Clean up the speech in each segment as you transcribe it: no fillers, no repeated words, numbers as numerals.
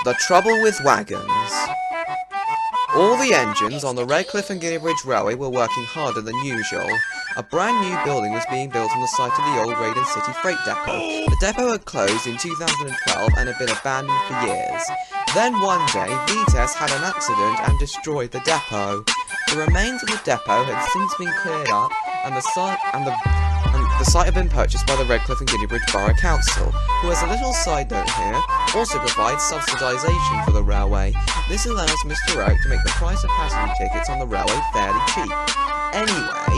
The trouble with wagons. All the engines on the Redcliff and Guineabridge Railway were working harder than usual. A brand new building was being built on the site of the old Raiden City Freight Depot. The depot had closed in 2012 and had been abandoned for years. Then one day, Vites had an accident and destroyed the depot. The remains of the depot had since been cleared up, and the site had been purchased by the Redcliff and Guineabridge Borough Council, who, as a little side note here, also provides subsidisation for the railway. This allows Mr. Oak to make the price of passenger tickets on the railway fairly cheap. Anyway,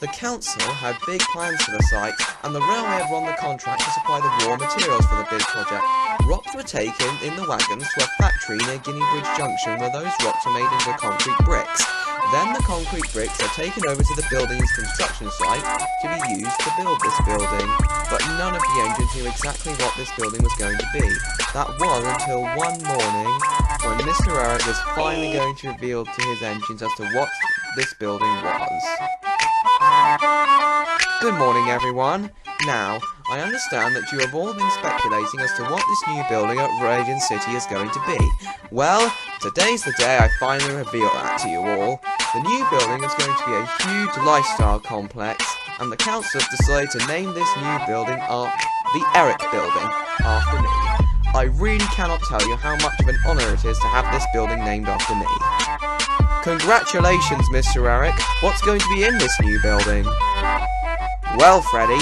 the council had big plans for the site, and the railway had won the contract to supply the raw materials for the big project. Rocks were taken in the wagons to a factory near Guineabridge Junction, where those rocks are made into concrete bricks. Then the concrete bricks are taken over to the building's construction site to be used to build this building. But none of the engines knew exactly what this building was going to be. That was until one morning when Mr. Eric was finally going to reveal to his engines as to what this building was. Good morning, everyone. Now, I understand that you have all been speculating as to what this new building at Raiden City is going to be. Well, today's the day I finally reveal that to you all. The new building is going to be a huge lifestyle complex, and the council have decided to name this new building the Eric Building, after me. I really cannot tell you how much of an honour it is to have this building named after me. Congratulations, Mr. Eric. What's going to be in this new building? Well, Freddy,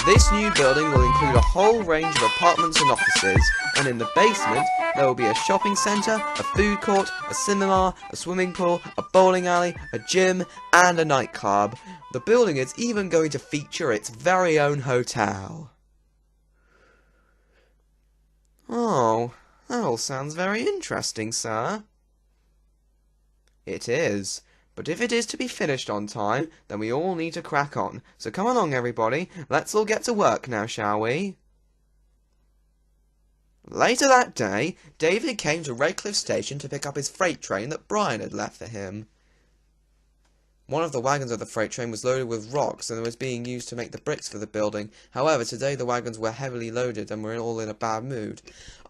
this new building will include a whole range of apartments and offices, and in the basement there will be a shopping centre, a food court, a cinema, a swimming pool, a bowling alley, a gym, and a nightclub. The building is even going to feature its very own hotel. Oh, that all sounds very interesting, sir. It is. But if it is to be finished on time, then we all need to crack on. So come along, everybody. Let's all get to work now, shall we? Later that day, David came to Redcliff Station to pick up his freight train that Brian had left for him. One of the wagons of the freight train was loaded with rocks and was being used to make the bricks for the building. However, today the wagons were heavily loaded and were all in a bad mood.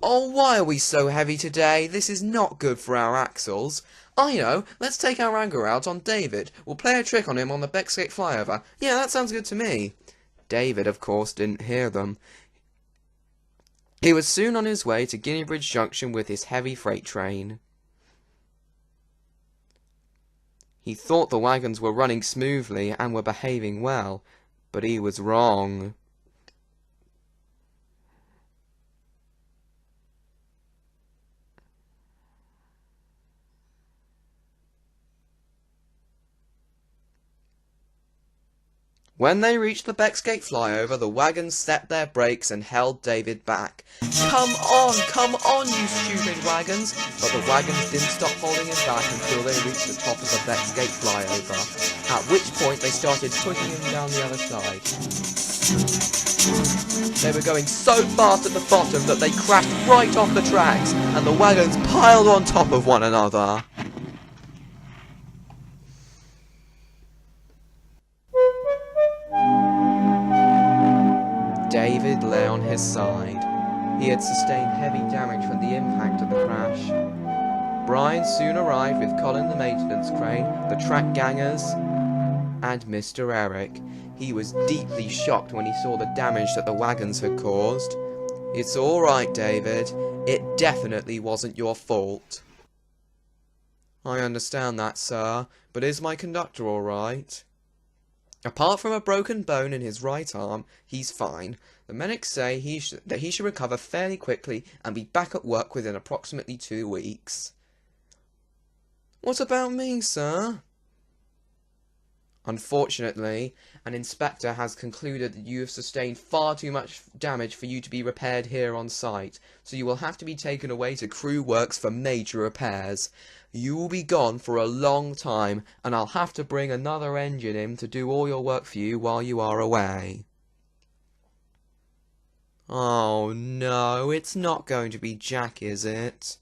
Oh, why are we so heavy today? This is not good for our axles. I know, let's take our anger out on David. We'll play a trick on him on the Becksgate flyover. Yeah, that sounds good to me. David, of course, didn't hear them. He was soon on his way to Guineabridge Junction with his heavy freight train. He thought the wagons were running smoothly and were behaving well, but he was wrong. When they reached the Becksgate flyover, the wagons stepped their brakes and held David back. Come on, you stupid wagons! But the wagons didn't stop holding him back until they reached the top of the Becksgate flyover, at which point they started pushing him down the other side. They were going so fast at the bottom that they crashed right off the tracks, and the wagons piled on top of one another. David lay on his side. He had sustained heavy damage from the impact of the crash. Brian soon arrived with Colin the maintenance crane, the track gangers, and Mr. Eric. He was deeply shocked when he saw the damage that the wagons had caused. It's all right, David. It definitely wasn't your fault. I understand that, sir, but is my conductor all right? Apart from a broken bone in his right arm, he's fine. The medics say that he should recover fairly quickly and be back at work within approximately 2 weeks. What about me, sir? Unfortunately, an inspector has concluded that you have sustained far too much damage for you to be repaired here on site, so you will have to be taken away to Crew Works for major repairs. You will be gone for a long time, and I'll have to bring another engine in to do all your work for you while you are away. Oh no, it's not going to be Jack, is it?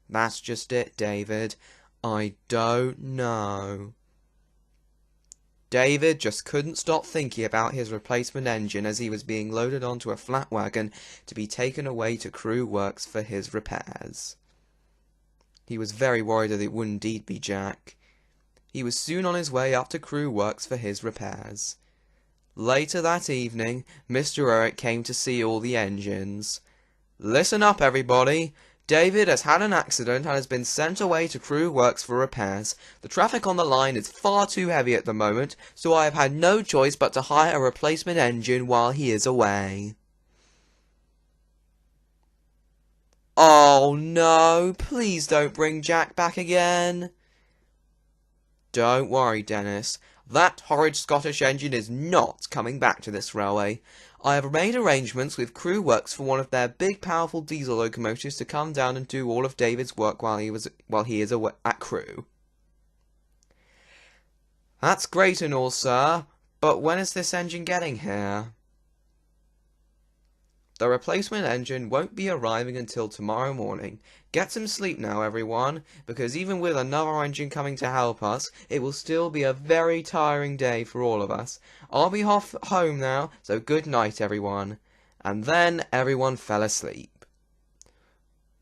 That's just it, David. I don't know. David just couldn't stop thinking about his replacement engine as he was being loaded onto a flat wagon to be taken away to Crewe Works for his repairs. He was very worried that it would indeed be Jack. He was soon on his way up to Crewe Works for his repairs. Later that evening, Mr. Eric came to see all the engines. "Listen up, everybody. David has had an accident and has been sent away to Crewe Works for repairs. The traffic on the line is far too heavy at the moment, so I have had no choice but to hire a replacement engine while he is away." "Oh no, please don't bring Jack back again." "Don't worry, Dennis. That horrid Scottish engine is not coming back to this railway. I have made arrangements with Crewe Works for one of their big powerful diesel locomotives to come down and do all of David's work while he is away at Crewe." "That's great and all, sir, but when is this engine getting here?" "The replacement engine won't be arriving until tomorrow morning. Get some sleep now, everyone, because even with another engine coming to help us, it will still be a very tiring day for all of us. I'll be off home now, so good night, everyone." And then everyone fell asleep.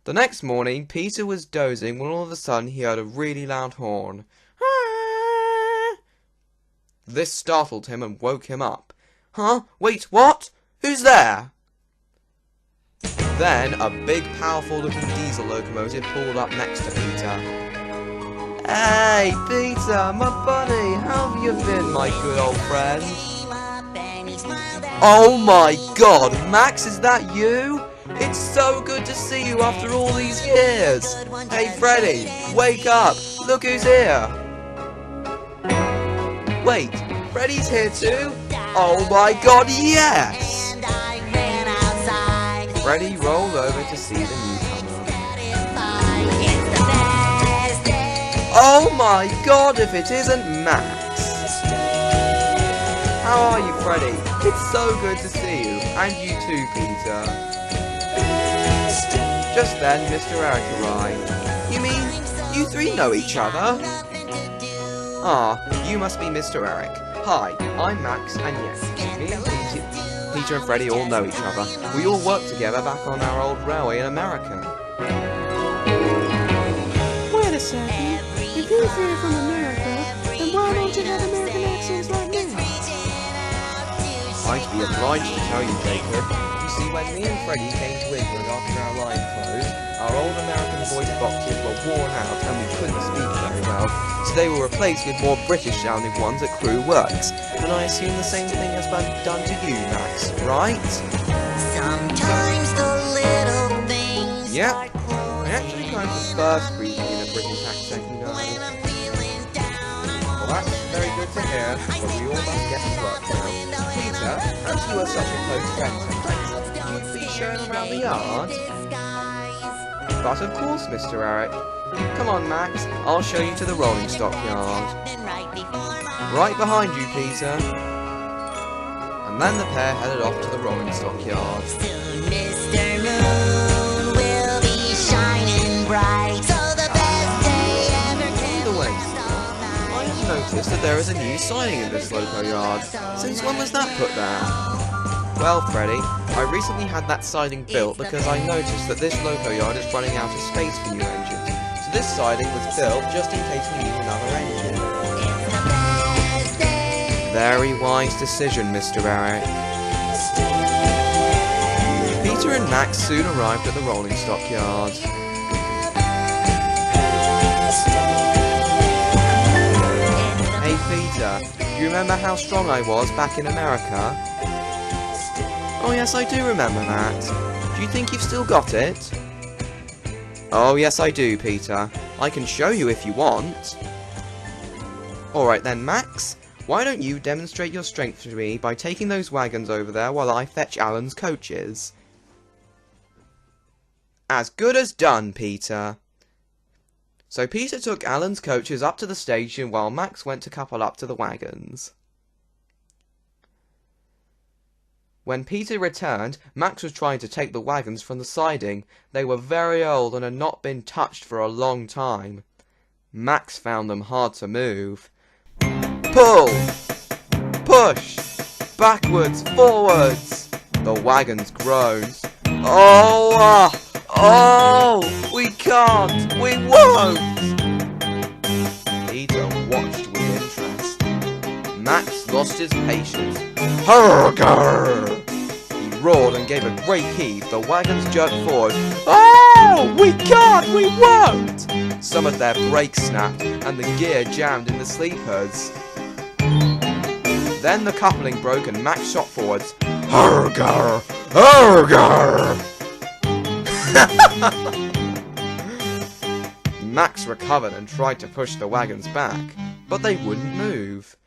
The next morning, Peter was dozing when all of a sudden he heard a really loud horn. This startled him and woke him up. "Huh? Wait, what? Who's there?" Then a big, powerful-looking diesel locomotive pulled up next to Peter. "Hey, Peter, my buddy, how have you been, my good old friend?" "Oh my God, Max, is that you? It's so good to see you after all these years. Hey, Freddy, wake up, look who's here." "Wait, Freddy's here too? Oh my God, yes!" Freddy rolled over to see the newcomer. "Oh my God, if it isn't Max!" "How are you, Freddy? It's so good to see you, and you too, Peter." Just then, Mr. Eric arrived. "You mean, you three know each other?" "Ah, you must be Mr. Eric. Hi, I'm Max, and yes, me and Peter and Freddy all know each other. We all worked together back on our old railway in America." "Wait a second. If you're here from America, then why don't you have American accents like me?" "I'd be obliged to tell you, Jacob. You see, when me and Freddy came to England after our line closed, our old American voice boxes were worn out and we couldn't speak very well, so they were replaced with more British-sounding ones at Crewe Works. And I assume the same thing has been done to you, Max, right?" Sometimes the little things. Yep. I actually kind of prefer speaking in a British accent, you know. "Well, that's very good to hear, but we all must get to work now. Peter, as you are such a close friend to Max, would you please show him around the yard?" "But of course, Mr. Eric. Come on, Max, I'll show you to the rolling stock yard." "Right behind you, Peter." And then the pair headed off to the rolling stock yard. Soon Mr. Moon will be shining bright. So the best day ever By the way, I have noticed that there is a new siding in this loco yard. Since when was that put there? "Well, Freddy, I recently had that siding built because I noticed that this loco yard is running out of space for new engines. So this siding was built just in case we need another engine." "Very wise decision, Mr. Eric." Peter and Max soon arrived at the rolling stock yard. "Hey, Peter, do you remember how strong I was back in America?" "Oh yes, I do remember that. Do you think you've still got it?" "Oh yes, I do, Peter. I can show you if you want." "Alright then, Max. Why don't you demonstrate your strength to me by taking those wagons over there while I fetch Alan's coaches?" "As good as done, Peter." So Peter took Alan's coaches up to the station while Max went to couple up to the wagons. When Peter returned, Max was trying to take the wagons from the siding. They were very old and had not been touched for a long time. Max found them hard to move. "Pull! Push! Backwards, forwards! The wagons groaned. Oh! Oh! We can't! We won't! Peter watched with interest. Max lost his patience. Hurrgurr! He roared and gave a great heave. The wagons jerked forward. Oh! We can't! We won't! Some of their brakes snapped and the gear jammed in the sleepers. Then the coupling broke and Max shot forwards. Hurrgurr! Hurrgurr! Max recovered and tried to push the wagons back, but they wouldn't move.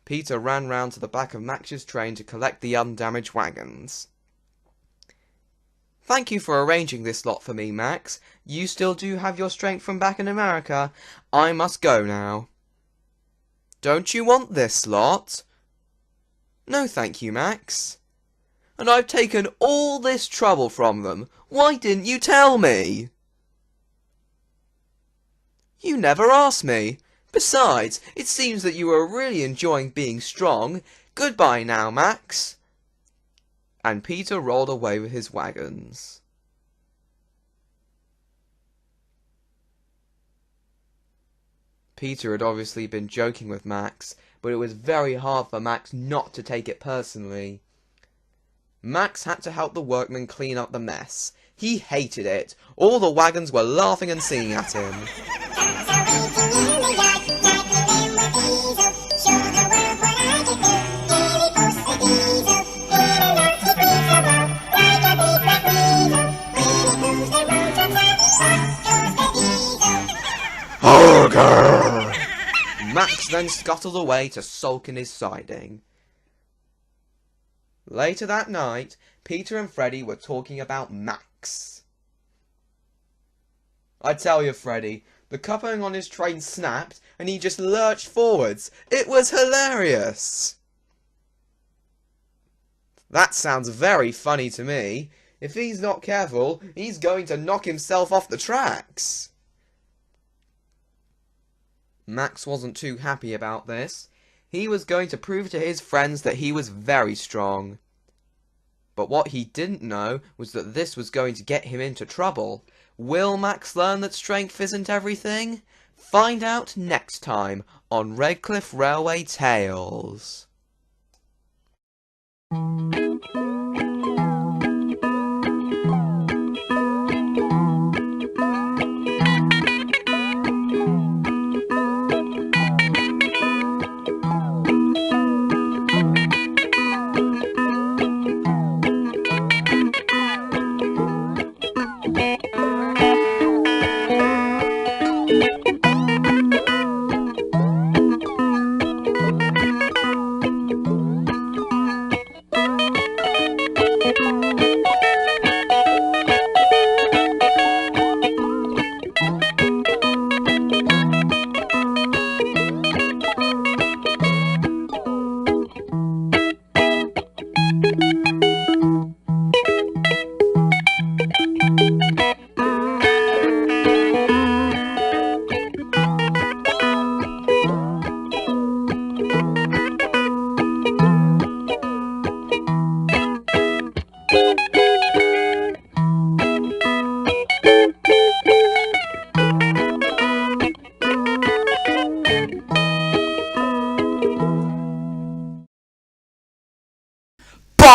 Peter ran round to the back of Max's train to collect the undamaged wagons. Thank you for arranging this lot for me, Max. You still do have your strength from back in America. I must go now. Don't you want this lot? No, thank you, Max. And I've taken all this trouble from them. Why didn't you tell me? You never asked me. Besides, it seems that you are really enjoying being strong. Goodbye now, Max. And Peter rolled away with his wagons. Peter had obviously been joking with Max, but it was very hard for Max not to take it personally. Max had to help the workmen clean up the mess. He hated it. All the wagons were laughing and singing at him. Max then scuttled away to sulk in his siding. Later that night, Peter and Freddy were talking about Max. I tell you, Freddy, the coupling on his train snapped and he just lurched forwards. It was hilarious. That sounds very funny to me. If he's not careful, he's going to knock himself off the tracks. Max wasn't too happy about this. He was going to prove to his friends that he was very strong. But what he didn't know was that this was going to get him into trouble. Will Max learn that strength isn't everything? Find out next time on Redcliff Railway Tales.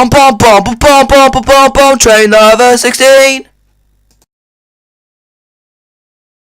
Bum bum bum bum bum bum bum bum bum, train number 16.